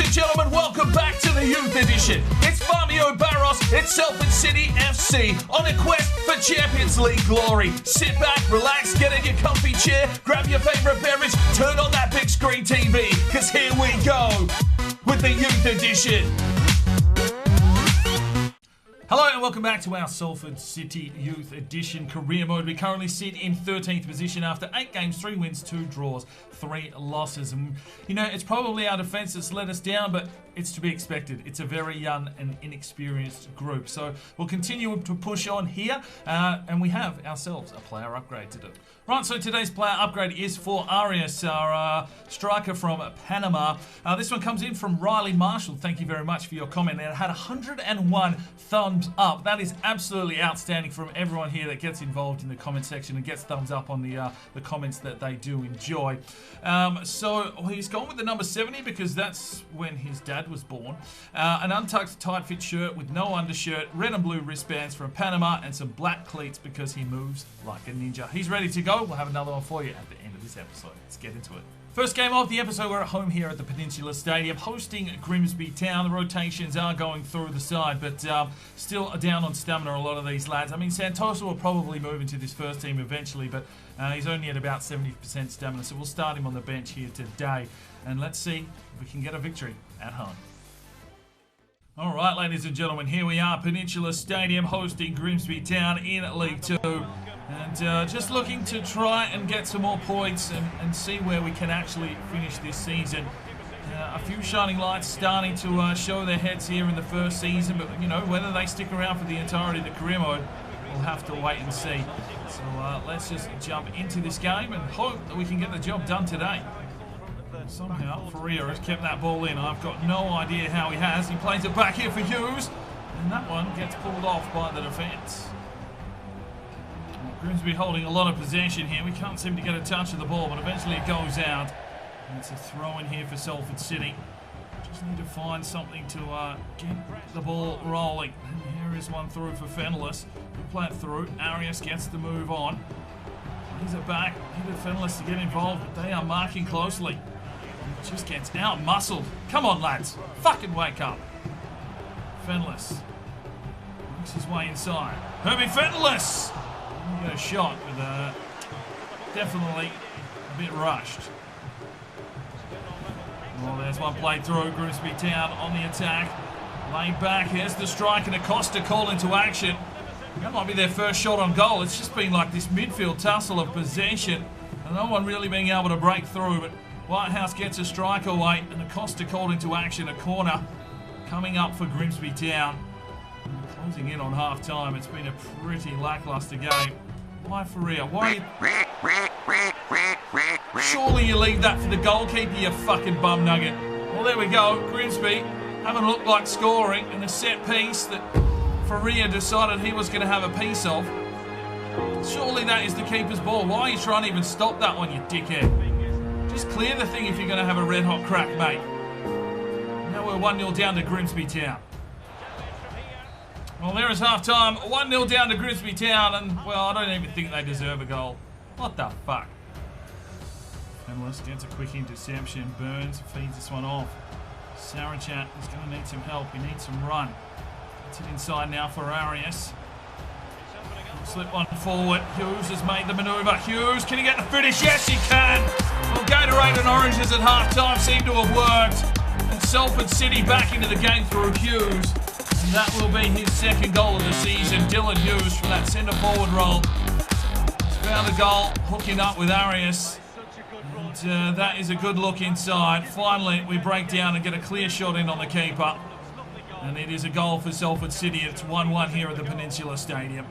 Ladies and gentlemen, welcome back to the Youth Edition. It's Famio Barros, it's Salford City FC on a quest for Champions League glory. Sit back, relax, get in your comfy chair, grab your favourite beverage, turn on that big screen TV, because here we go with the Youth Edition. Hello and welcome back to our Salford City Youth Edition career mode. We currently sit in 13th position after 8 games, 3 wins, 2 draws, 3 losses. And, you know, it's probably our defence that's let us down, but it's to be expected. It's a very young and inexperienced group. So we'll continue to push on here, and we have ourselves a player upgrade to do. Right, so today's player upgrade is for Arias, our striker from Panama. This one comes in from Riley Marshall. Thank you very much for your comment. It had 101 thumbs up. That is absolutely outstanding from everyone here that gets involved in the comment section and gets thumbs up on the comments that they do enjoy. So he's gone with the number 70 because that's when his dad was born. An untucked tight fit shirt with no undershirt, red and blue wristbands from Panama, and some black cleats because he moves like a ninja. He's ready to go. We'll have another one for you at the end of this episode. Let's get into it. First game of the episode, we're at home here at the Peninsula Stadium, hosting Grimsby Town. The rotations are going through the side, but still down on stamina, a lot of these lads. I mean, Santosa will probably move into this first team eventually, but he's only at about 70% stamina, so we'll start him on the bench here today. And let's see if we can get a victory at home. All right, ladies and gentlemen, here we are, Peninsula Stadium, hosting Grimsby Town in League 2. And just looking to try and get some more points and see where we can actually finish this season. A few shining lights starting to show their heads here in the first season, but you know, whether they stick around for the entirety of the career mode, we'll have to wait and see. So let's just jump into this game and hope that we can get the job done today. Somehow Faria has kept that ball in. I've got no idea how he has. He plays it back here for Hughes, and that one gets pulled off by the defence. Grimsby holding a lot of possession here. We can't seem to get a touch of the ball, but eventually it goes out. And it's a throw in here for Salford City. Just need to find something to get the ball rolling. And here is one through for Fenellis. We'll play it through. Arias gets the move on. Plays it back. Needed Fenellis to get involved, but they are marking closely. And just gets out-muscled. Come on, lads. Fucking wake up. Fenellis works his way inside. Herbie Fenellis! He got a shot, but definitely a bit rushed. Well, there's one played through. Grimsby Town on the attack. Laid back. Here's the strike, and Acosta called into action. That might be their first shot on goal. It's just been like this midfield tussle of possession, and no one really being able to break through. But Whitehouse gets a strike away, and Acosta called into action. A corner coming up for Grimsby Town. Closing in on half-time. It's been a pretty lackluster game. Why Faria? Why? Surely you leave that for the goalkeeper, you fucking bum nugget. Well, there we go. Grimsby haven't looked like scoring, and a set piece that Faria decided he was going to have a piece of. Surely that is the keeper's ball. Why are you trying to even stop that one, you dickhead? Just clear the thing if you're going to have a red-hot crack, mate. Now we're 1-0 down to Grimsby Town. Well, there is half-time. 1-0 down to Grimsby Town, and, well, I don't even think they deserve a goal. What the fuck? Fenellis gets a quick interception. Burns feeds this one off. Sarachat is going to need some help. He needs some run. Gets it inside now for Arias. Slip one forward. Hughes has made the manoeuvre. Hughes, can he get the finish? Yes, he can! Well, Gatorade and oranges at half-time seem to have worked. And Salford City back into the game through Hughes. And that will be his second goal of the season. Dylan Hughes from that centre-forward role. He's found a goal, hooking up with Arias. And that is a good look inside. Finally, we break down and get a clear shot in on the keeper. And it is a goal for Salford City. It's 1-1 here at the Peninsula Stadium.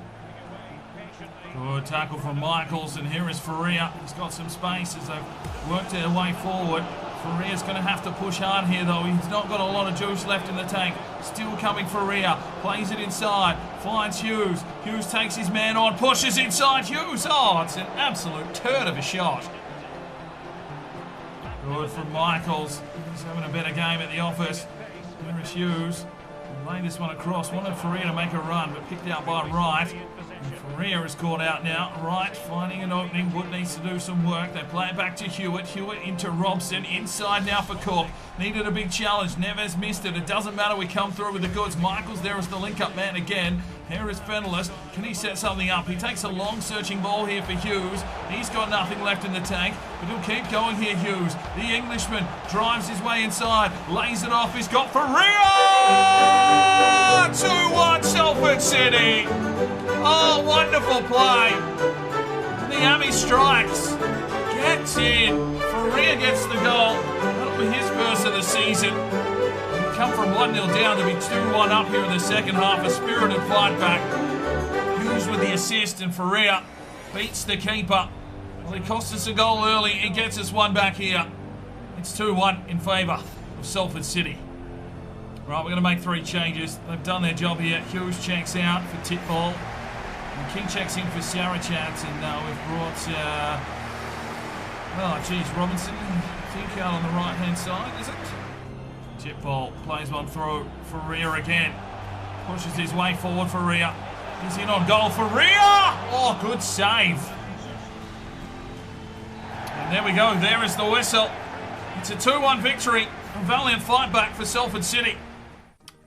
Good tackle from Michaels, and here is Faria. He's got some space as they've worked their way forward. Faria's going to have to push hard here, though. He's not got a lot of juice left in the tank. Still coming Faria. Plays it inside. Finds Hughes. Hughes takes his man on. Pushes inside. Hughes. Oh, it's an absolute turd of a shot. Good from Michaels. He's having a better game at the office. Here is Hughes. Laid this one across. Wanted Faria to make a run, but picked out by Wright. Ferreira is caught out now. Right, finding an opening. Wood needs to do some work. They play it back to Hewitt. Hewitt into Robson. Inside now for Cook. Needed a big challenge. Neves missed it. It doesn't matter. We come through with the goods. Michael's there as the link-up man again. Here is Fenelist. Can he set something up? He takes a long searching ball here for Hughes. He's got nothing left in the tank, but he'll keep going here, Hughes. The Englishman drives his way inside. Lays it off. He's got Ferreira! 2-1 Salford City. Oh, wonderful play. The Ami strikes. Gets in. Ferreira gets the goal. That'll be his first of the season. Come from 1-0 down to be 2-1 up here in the second half. A spirited fight back. Hughes with the assist, and Ferreira beats the keeper. Well, he cost us a goal early. He gets us one back here. It's 2-1 in favour of Salford City. Right, we're going to make 3 changes. They've done their job here. Hughes checks out for tip ball. And King checks in for Sarachat. And we've brought, Robinson, I think, out on the right-hand side, is it? Tip ball, plays one through. Ferreira again. Pushes his way forward, Ferreira. He's in on goal, Ferreira! Oh, good save. And there we go, there is the whistle. It's a 2-1 victory. A valiant fight back for Salford City.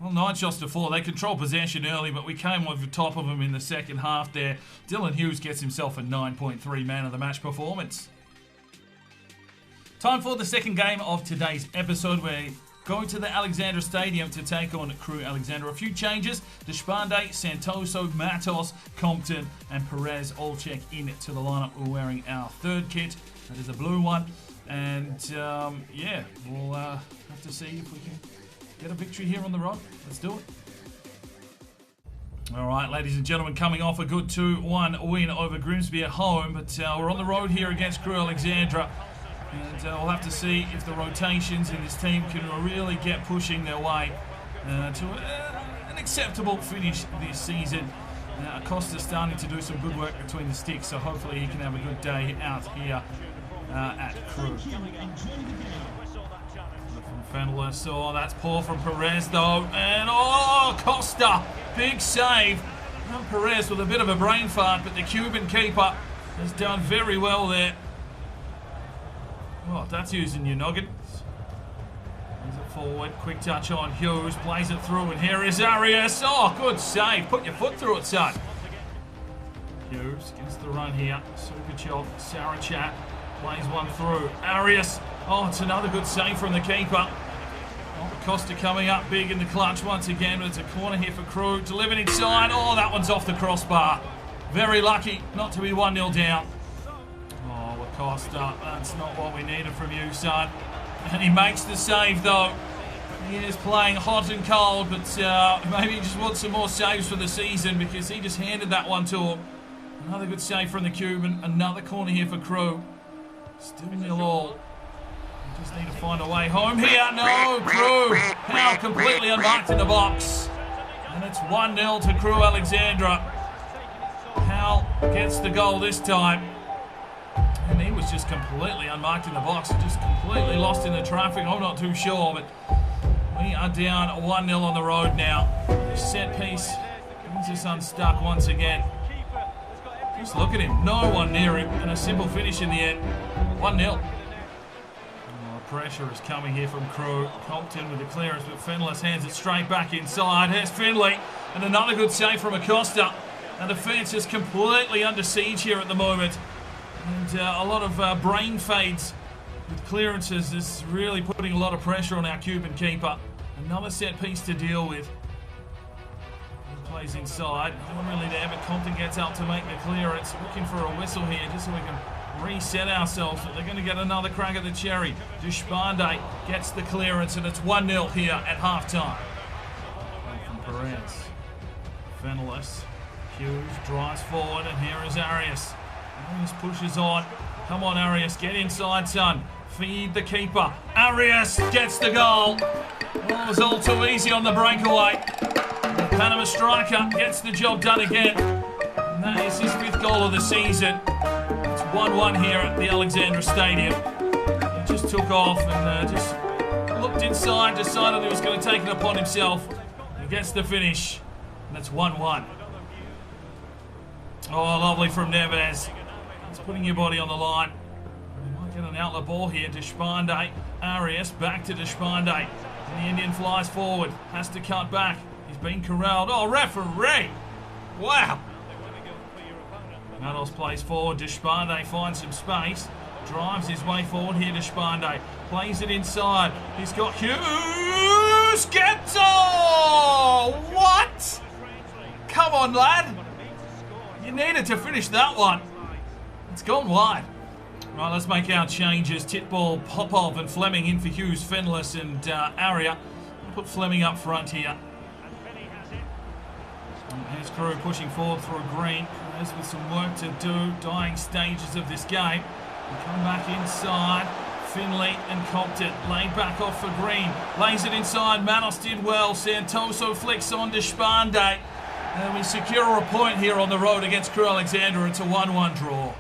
Well, 9 shots to 4. They controlled possession early, but we came over the top of them in the second half there. Dylan Hughes gets himself a 9.3 man of the match performance. Time for the second game of today's episode. We're going to the Alexandra Stadium to take on Crewe Alexandra. A few changes. Deshpande, Santoso, Matos, Compton and Perez all check in to the lineup. We're wearing our third kit. That is a blue one. And we'll have to see if we can get a victory here on the road. Let's do it. All right, ladies and gentlemen, coming off a good 2-1 win over Grimsby at home. But we're on the road here against Crewe Alexandra. And we'll have to see if the rotations in this team can really get pushing their way to an acceptable finish this season. Acosta's starting to do some good work between the sticks, so hopefully he can have a good day out here at Crewe. From Fenelist. Oh, that's poor from Perez though. And Costa, big save. And Perez with a bit of a brain fart, but the Cuban keeper has done very well there. Oh, that's using your noggin. Brings it forward. Quick touch on Hughes. Plays it through. And here is Arias. Oh, good save. Put your foot through it, son. Hughes gets the run here. Superchov. Sarachat. Plays one through. Arias. Oh, it's another good save from the keeper. Oh, Costa coming up big in the clutch once again. It's a corner here for Crewe. Delivered inside. Oh, that one's off the crossbar. Very lucky not to be 1-0 down. Costa, that's not what we needed from you, son. And he makes the save, though. He is playing hot and cold, but maybe he just wants some more saves for the season because he just handed that one to him. Another good save from the Cuban. Another corner here for Crewe. Still 0-all. We just need to find a way home here. No, Crewe now completely unmarked in the box. And it's 1-0 to Crewe Alexandra. Hal gets the goal this time. And he was just completely unmarked in the box, just completely lost in the traffic. I'm not too sure, but we are down 1-0 on the road now. The set piece brings us unstuck once again. Just look at him, no one near him, and a simple finish in the end. 1-0. Pressure is coming here from Crewe. Compton with the clearance, but Fenelist hands it straight back inside. Here's Finley, and another good save from Acosta. And the defence is completely under siege here at the moment. And a lot of brain fades with clearances is really putting a lot of pressure on our Cuban keeper. Another set piece to deal with. He plays inside. Not really there, but Compton gets out to make the clearance. Looking for a whistle here just so we can reset ourselves. But they're going to get another crack at the cherry. Deshpande gets the clearance, and it's 1-0 here at halftime. From Perez. Fenelist. Hughes drives forward, and here is Arias. Arias pushes on. Come on, Arias. Get inside, son. Feed the keeper. Arias gets the goal. Oh, it was all too easy on the breakaway. The Panama striker gets the job done again. And that is his 5th goal of the season. It's 1-1 here at the Alexandra Stadium. He just took off and just looked inside, decided he was going to take it upon himself. He gets the finish. And that's 1-1. Oh, lovely from Neves. It's putting your body on the line. We might get an outlet ball here. Deshpande. Arias back to Deshpande. And the Indian flies forward. Has to cut back. He's been corralled. Oh, referee! Wow! Matos plays forward. Deshpande finds some space. Drives his way forward here. Deshpande plays it inside. He's got Hughes. Gets what? Come on, lad. You needed to finish that one. It's gone wide. Right, let's make our changes. Titball, Popov and Fleming in for Hughes, Fenless and Aria. We'll put Fleming up front here. And here's Crewe pushing forward through Green. Crewe's with some work to do. Dying stages of this game. We come back inside. Finley and Compton laid back off for Green. Lays it inside. Manos did well. Santoso flicks on Deshpande. And we secure a point here on the road against Crewe Alexandra. It's a 1-1 draw.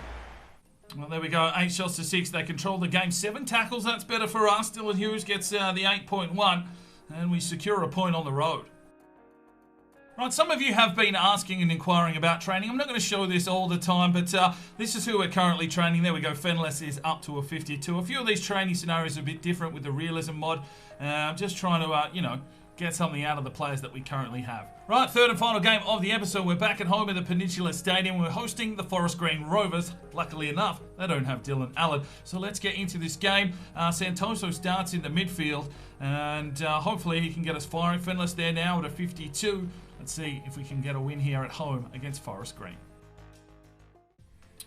Well, there we go. 8 shots to 6. They control the game. 7 tackles. That's better for us. Dylan Hughes gets the 8.1. And we secure a point on the road. Right, some of you have been asking and inquiring about training. I'm not going to show this all the time, but this is who we're currently training. There we go. Fenless is up to a 52. A few of these training scenarios are a bit different with the Realism Mod. Just trying to, get something out of the players that we currently have. Right, third and final game of the episode. We're back at home at the Peninsula Stadium. We're hosting the Forest Green Rovers. Luckily enough, they don't have Dylan Allen. So let's get into this game. Santoso starts in the midfield, and hopefully he can get us firing. Fenless there now at a 52. Let's see if we can get a win here at home against Forest Green.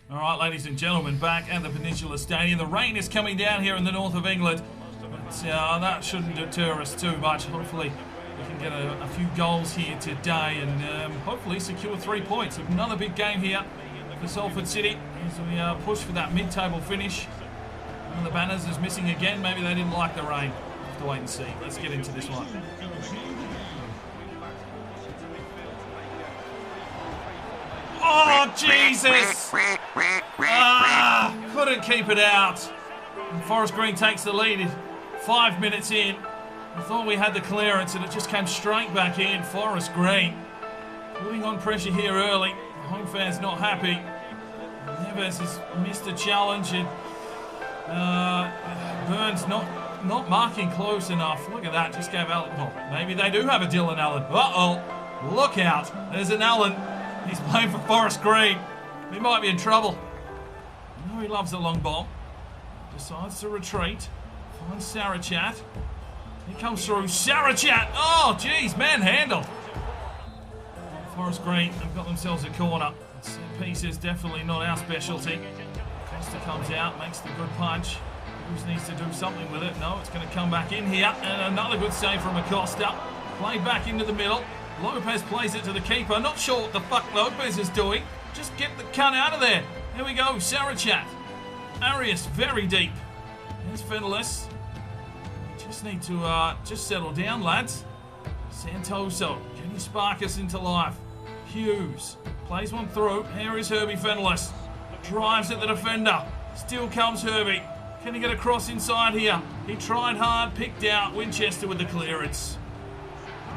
All right, ladies and gentlemen, back at the Peninsula Stadium. The rain is coming down here in the north of England. But that shouldn't deter us too much. Hopefully we can get a few goals here today and hopefully secure 3 points. Another big game here for Salford City as we push for that mid-table finish. One of the banners is missing again. Maybe they didn't like the rain. We'll have to wait and see. Let's get into this one. Oh, Jesus! Couldn't keep it out. And Forest Green takes the lead 5 minutes in. I thought we had the clearance and it just came straight back in. Forest Green putting on pressure here early. The home fans not happy. Neves has missed a challenge and Burns not marking close enough. Look at that, just gave Allen. Well, maybe they do have a Dylan Allen. Uh-oh, look out. There's an Allen. He's playing for Forest Green. He might be in trouble. I know he loves the long ball. Decides to retreat. Finds Sarachat. He comes through. Sarachat! Oh, geez, manhandled. Forest Green have got themselves a corner. Set piece is definitely not our specialty. Costa comes out, makes the good punch. Hughes needs to do something with it. No, it's going to come back in here. And another good save from Acosta. Played back into the middle. Lopez plays it to the keeper. Not sure what the fuck Lopez is doing. Just get the cunt out of there. There we go. Sarachat. Arias very deep. There's Fenless. Just need to just settle down, lads. Santoso. Can he spark us into life? Hughes. Plays one through. Here is Herbie Fenless. Drives at the defender. Still comes Herbie. Can he get across inside here? He tried hard. Picked out. Winchester with the clearance.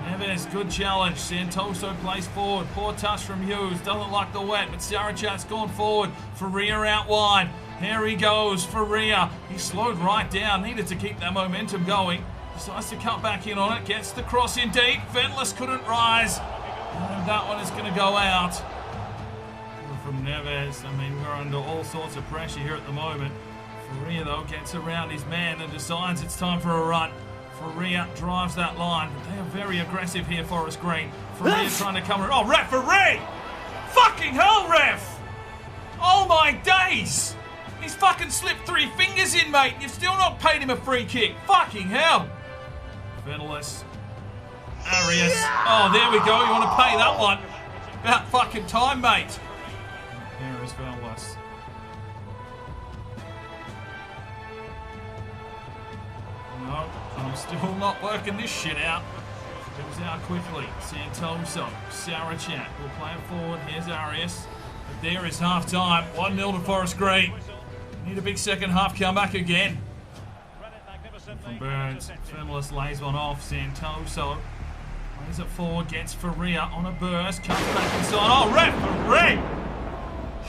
Neves, good challenge. Santoso plays forward. Poor touch from Hughes. Doesn't like the wet, but Sarachat's gone forward. Faria out wide. Here he goes. Faria. He slowed right down. Needed to keep that momentum going. Decides to cut back in on it. Gets the cross in deep. Fenless couldn't rise. And that one is going to go out. From Neves. I mean, we're under all sorts of pressure here at the moment. Faria, though, gets around his man and decides it's time for a run. Faria drives that line. They are very aggressive here, Forest Green. Faria trying to come... Oh, referee! Fucking hell, ref! Oh, my days! He's fucking slipped 3 fingers in, mate. You've still not paid him a free kick. Fucking hell. Fenless. Arias. Oh, there we go. You want to pay that one. About fucking time, mate. Here is Fenless. No, I'm still not working this shit out. Goes out quickly. Santoso. Sarachat will play it forward. Here's Arias. But there is half time. 1-0 to Forest Green. Need a big second half comeback again. From Burns. Fenless lays one off. Santoso plays it forward. Gets Faria on a burst. Comes back inside. Oh, referee!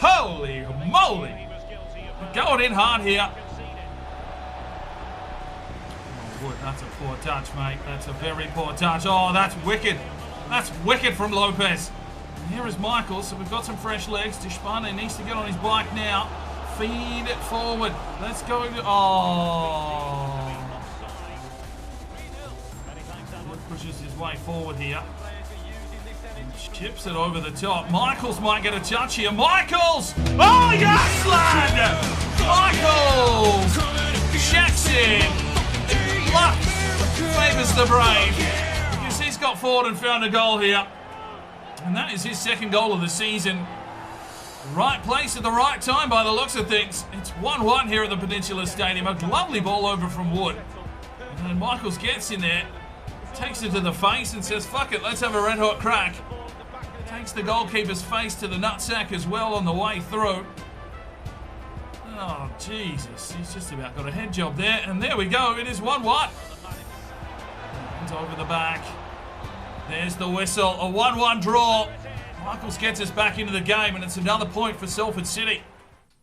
Holy moly! Going in hard here. Oh, Wood, that's a poor touch, mate. That's a very poor touch. Oh, that's wicked. That's wicked from Lopez. And here is Michael, so we've got some fresh legs. Dishpane needs to get on his bike now. Feed it forward. Let's go. Oh. Wood pushes his way forward here. And chips it over the top. Michaels might get a touch here. Michaels! Oh, yes, lad! Michaels! Shacks in. Luck favours the brave. Because he's got forward and found a goal here. And that is his second goal of the season. Right place at the right time by the looks of things. It's 1-1 here at the Peninsula Stadium. A lovely ball over from Wood. And Michaels gets in there, takes it to the face and says, fuck it, let's have a red hot crack. Takes the goalkeeper's face to the nutsack as well on the way through. Oh, Jesus. He's just about got a head job there. And there we go. It is 1-1. And over the back. There's the whistle. A 1-1 draw. Michaels gets us back into the game, and it's another point for Salford City.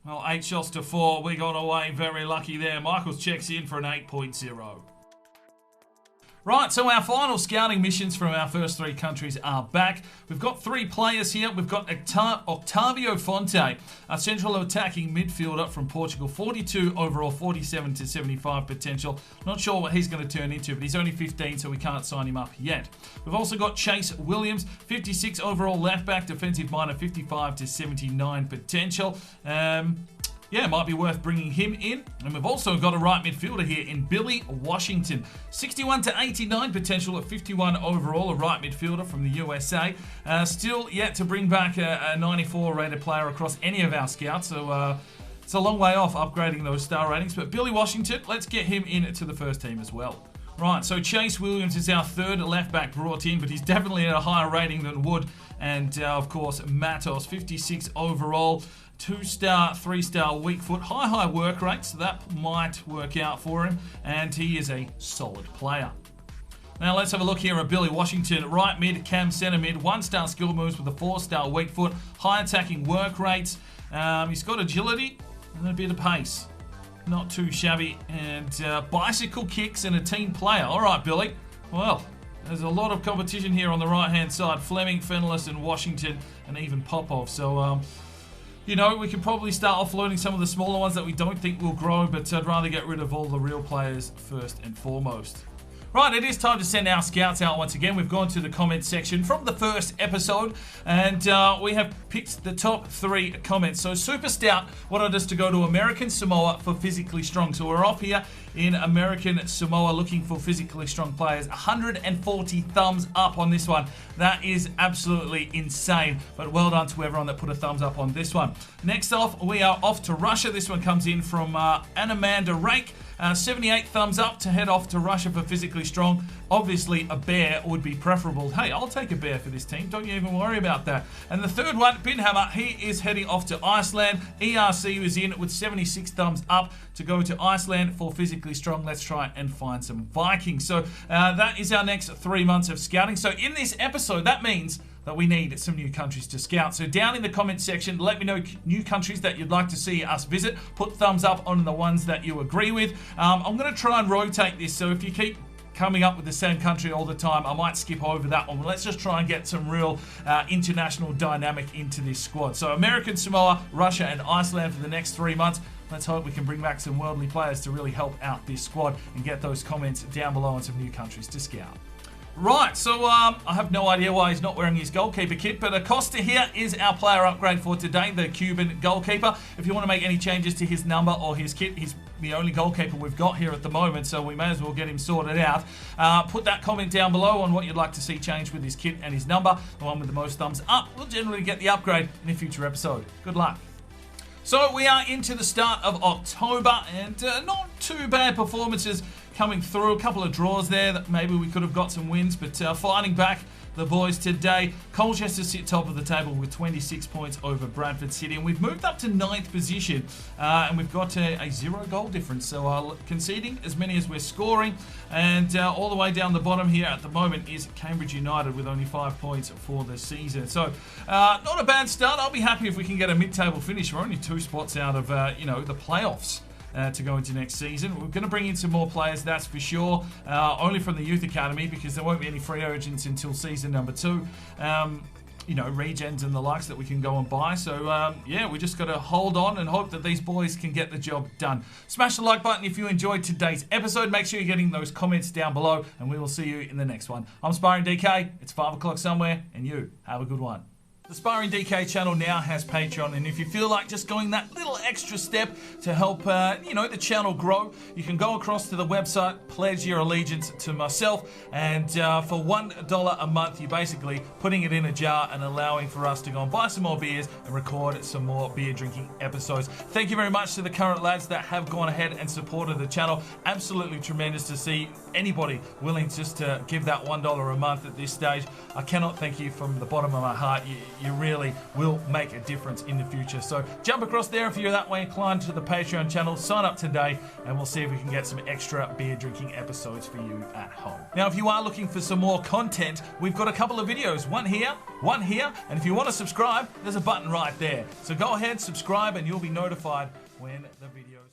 Well, 8 shots to 4. We got away very lucky there. Michaels checks in for an 8.0. Right, so our final scouting missions from our first 3 countries are back. We've got 3 players here. We've got Octavio Fonte, a central attacking midfielder from Portugal. 42 overall, 47 to 75 potential. Not sure what he's going to turn into, but he's only 15, so we can't sign him up yet. We've also got Chase Williams, 56 overall left back, defensive minor, 55 to 79 potential. Yeah, it might be worth bringing him in. And we've also got a right midfielder here in Billy Washington. 61 to 89 potential at 51 overall, a right midfielder from the USA. Still yet to bring back a 94 rated player across any of our scouts. So it's a long way off upgrading those star ratings. But Billy Washington, let's get him in to the first team as well. Right, so Chase Williams is our third left back brought in, but he's definitely at a higher rating than Wood. And of course, Matos, 56 overall. 2-star, 3-star weak foot, high work rate, so that might work out for him, and he is a solid player. Now let's have a look here at Billy Washington, right mid, cam centre mid, 1-star skill moves with a 4-star weak foot, high attacking work rates, he's got agility and a bit of pace, not too shabby, and bicycle kicks and a team player. All right, Billy, well, there's a lot of competition here on the right hand side, Fleming, Fenellis and Washington, and even Popov, so you know, we can probably start offloading some of the smaller ones that we don't think will grow, but I'd rather get rid of all the real players first and foremost. Right, it is time to send our scouts out once again. We've gone to the comments section from the first episode, and we have picked the top 3 comments. So Super Stout wanted us to go to American Samoa for physically strong. So we're off here in American Samoa looking for physically strong players. 140 thumbs up on this one. That is absolutely insane. But well done to everyone that put a thumbs up on this one. Next off, we are off to Russia. This one comes in from Anamanda Rake. 78 thumbs up to head off to Russia for physically strong. Obviously, a bear would be preferable. Hey, I'll take a bear for this team. Don't you even worry about that. And the third one, Binhammer, he is heading off to Iceland. ERC was in with 76 thumbs up to go to Iceland for physically strong. Let's try and find some Vikings. So that is our next 3 months of scouting. So in this episode, that means that we need some new countries to scout. So down in the comment section, let me know new countries that you'd like to see us visit. Put thumbs up on the ones that you agree with. I'm going to try and rotate this, so if you keep coming up with the same country all the time, I might skip over that one. Let's just try and get some real international dynamic into this squad. So American Samoa, Russia and Iceland for the next 3 months. Let's hope we can bring back some worldly players to really help out this squad and get those comments down below on some new countries to scout. Right, so I have no idea why he's not wearing his goalkeeper kit, but Acosta here is our player upgrade for today, the Cuban goalkeeper. If you want to make any changes to his number or his kit, he's the only goalkeeper we've got here at the moment, so we may as well get him sorted out. Put that comment down below on what you'd like to see changed with his kit and his number. The one with the most thumbs up will generally get the upgrade in a future episode. Good luck. So we are into the start of October, and not too bad performances coming through. A couple of draws there that maybe we could have got some wins, but fighting back the boys today. Colchester sit top of the table with 26 points over Bradford City, and we've moved up to 9th position, and we've got a 0 goal difference, so conceding as many as we're scoring. And all the way down the bottom here at the moment is Cambridge United with only 5 points for the season. So not a bad start. I'll be happy if we can get a mid-table finish. We're only 2 spots out of the playoffs to go into next season. We're going to bring in some more players, that's for sure, only from the Youth Academy, because there won't be any free agents until season number 2. Regens and the likes that we can go and buy. So, yeah, we just got to hold on and hope that these boys can get the job done. Smash the like button if you enjoyed today's episode. Make sure you're getting those comments down below, and we will see you in the next one. I'm Sparring DK. It's 5 o'clock somewhere, and you have a good one. The Sparring DK channel now has Patreon, and if you feel like just going that little extra step to help, the channel grow, you can go across to the website, pledge your allegiance to myself, and for $1 a month, you're basically putting it in a jar and allowing for us to go and buy some more beers and record some more beer drinking episodes. Thank you very much to the current lads that have gone ahead and supported the channel. Absolutely tremendous to see anybody willing just to give that $1 a month at this stage. I cannot thank you from the bottom of my heart. You really will make a difference in the future. So jump across there if you're that way inclined to the Patreon channel. Sign up today, and we'll see if we can get some extra beer drinking episodes for you at home. Now, if you are looking for some more content, we've got a couple of videos. One here, and if you want to subscribe, there's a button right there. So go ahead, subscribe, and you'll be notified when the videos